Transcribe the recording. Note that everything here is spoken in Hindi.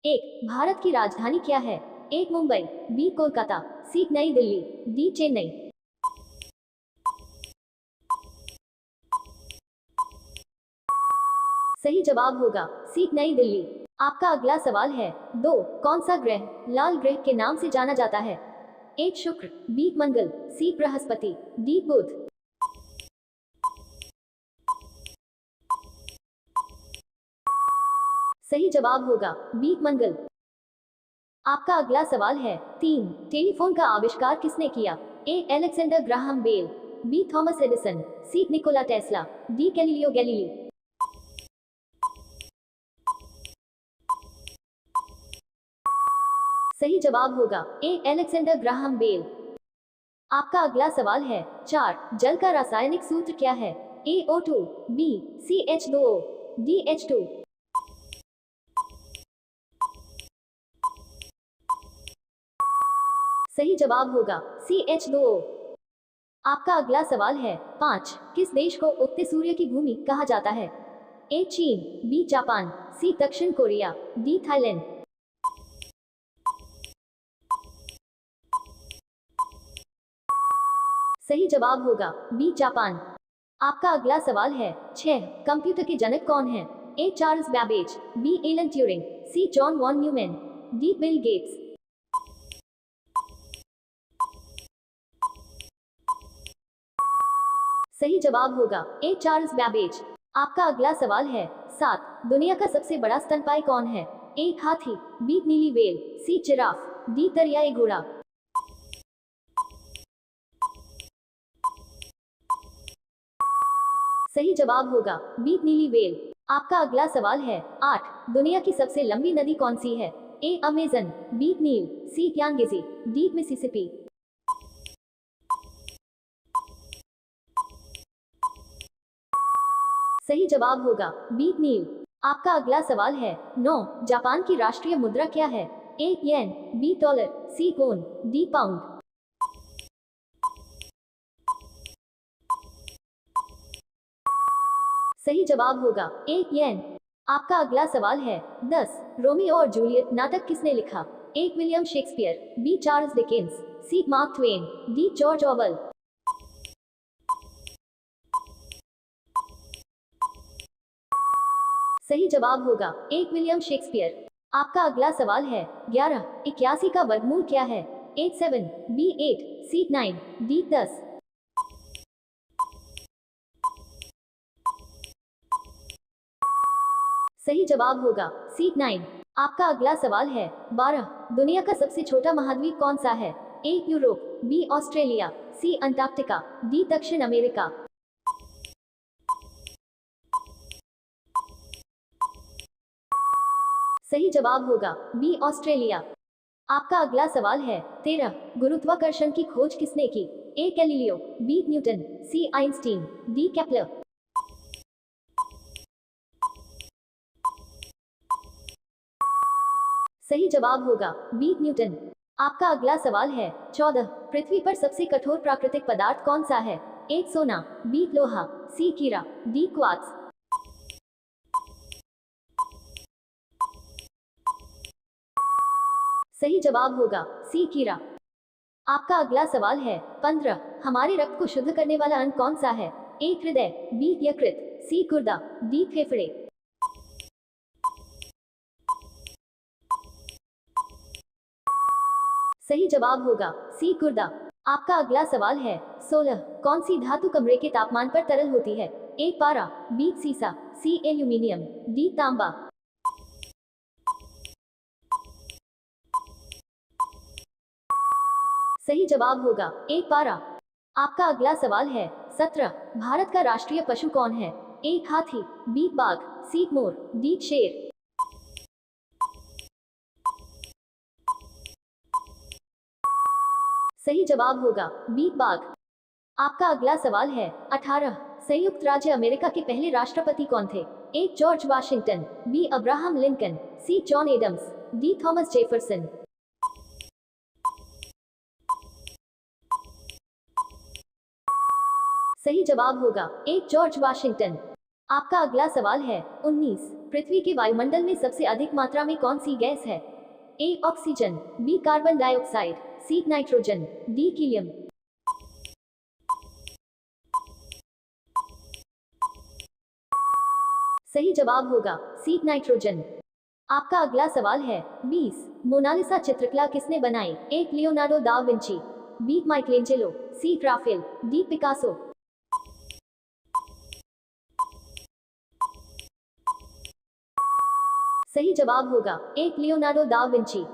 एक, भारत की राजधानी क्या है? ए मुंबई, बी कोलकाता, सी नई दिल्ली, डी चेन्नई। सही जवाब होगा सी नई दिल्ली। आपका अगला सवाल है। दो, कौन सा ग्रह लाल ग्रह के नाम से जाना जाता है? ए शुक्र, बी मंगल, सी बृहस्पति, डी बुध। सही जवाब होगा बी मंगल। आपका अगला सवाल है। तीन, टेलीफोन का आविष्कार किसने किया? A Alexander Graham Bell, B Thomas Edison, C Nikola Tesla, D Galileo Galilei. सही जवाब होगा ए अलेक्जेंडर ग्राहम बेल। आपका अगला सवाल है। चार, जल का रासायनिक सूत्र क्या है? A O2, B CH2O, D H2। सही जवाब होगा CH2O। आपका अगला सवाल है। पाँच, किस देश को उगते सूर्य की भूमि कहा जाता है? ए चीन, बी जापान, सी दक्षिण कोरिया, डी थाईलैंड। सही जवाब होगा बी जापान। आपका अगला सवाल है। छह, कंप्यूटर के जनक कौन हैं? A Charles Babbage, B Alan Turing, C John von Neumann, D Bill Gates. सही जवाब होगा ए चार्ल्स बैबेज। आपका अगला सवाल है। सात, दुनिया का सबसे बड़ा स्तनपायी कौन है? ए हाथी, बी नीली व्हेल, सी जिराफ, डी दरियाई घोड़ा। सही जवाब होगा बी नीली व्हेल। आपका अगला सवाल है। आठ, दुनिया की सबसे लंबी नदी कौन सी है? ए अमेजन, बी नील, सी यांगेजी, डी मिसिसिपी। सही जवाब होगा बी नील। आपका अगला सवाल है। नौ, जापान की राष्ट्रीय मुद्रा क्या है? ए येन, बी डॉलर, सी वोन, डी पाउंड। सही जवाब होगा ए येन। आपका अगला सवाल है। 10, रोमियो और जूलियट नाटक किसने लिखा? A William Shakespeare, B Charles Dickens, C Mark Twain, D George Orwell. सही जवाब होगा ए विलियम शेक्सपियर। आपका अगला सवाल है। 11, 81 का वर्गमूल क्या है? ए 7, बी 8, सी 9, डी 10। सही जवाब होगा सी 9। आपका अगला सवाल है। 12, दुनिया का सबसे छोटा महाद्वीप कौन सा है? ए यूरोप, बी ऑस्ट्रेलिया, सी अंटार्कटिका, डी दक्षिण अमेरिका। सही जवाब होगा बी ऑस्ट्रेलिया। आपका अगला सवाल है। 13, गुरुत्वाकर्षण की खोज किसने की? A Galileo, B Newton, C Einstein, D Kepler. सही जवाब होगा बी न्यूटन। आपका अगला सवाल है। 14, पृथ्वी पर सबसे कठोर प्राकृतिक पदार्थ कौन सा है? ए सोना, बी लोहा, सी हीरा, डी क्वार्ट्ज। सही जवाब होगा सी हीरा। आपका अगला सवाल है। 15, हमारे रक्त को शुद्ध करने वाला अंग कौन सा है? ए हृदय, बी यकृत, सी गुर्दा, डी फेफड़े। सही जवाब होगा सी गुर्दा। आपका अगला सवाल है। 16, कौन सी धातु कमरे के तापमान पर तरल होती है? ए पारा, बी सीसा, सी एल्यूमिनियम, डी तांबा। सही जवाब होगा ए पारा। आपका अगला सवाल है। 17, भारत का राष्ट्रीय पशु कौन है? ए हाथी, बी बाघ, सी मोर, डी शेर। सही जवाब होगा बी बाघ। आपका अगला सवाल है। 18, संयुक्त राज्य अमेरिका के पहले राष्ट्रपति कौन थे? A George Washington, B Abraham Lincoln, C John Adams, D Thomas Jefferson. सही जवाब होगा ए जॉर्ज वाशिंगटन। आपका अगला सवाल है। 19, पृथ्वी के वायुमंडल में सबसे अधिक मात्रा में कौन सी गैस है? A oxygen, B carbon dioxide, C nitrogen, D helium. सही जवाब होगा सी नाइट्रोजन। आपका अगला सवाल है 20। मोनालिसा चित्रकला किसने बनाई? ए लियोनार्डो दा विंची, बी माइकलेंजेलो, सी राफेल, डी पिकासो। सही जवाब होगा ए लियोनार्डो दा विंची।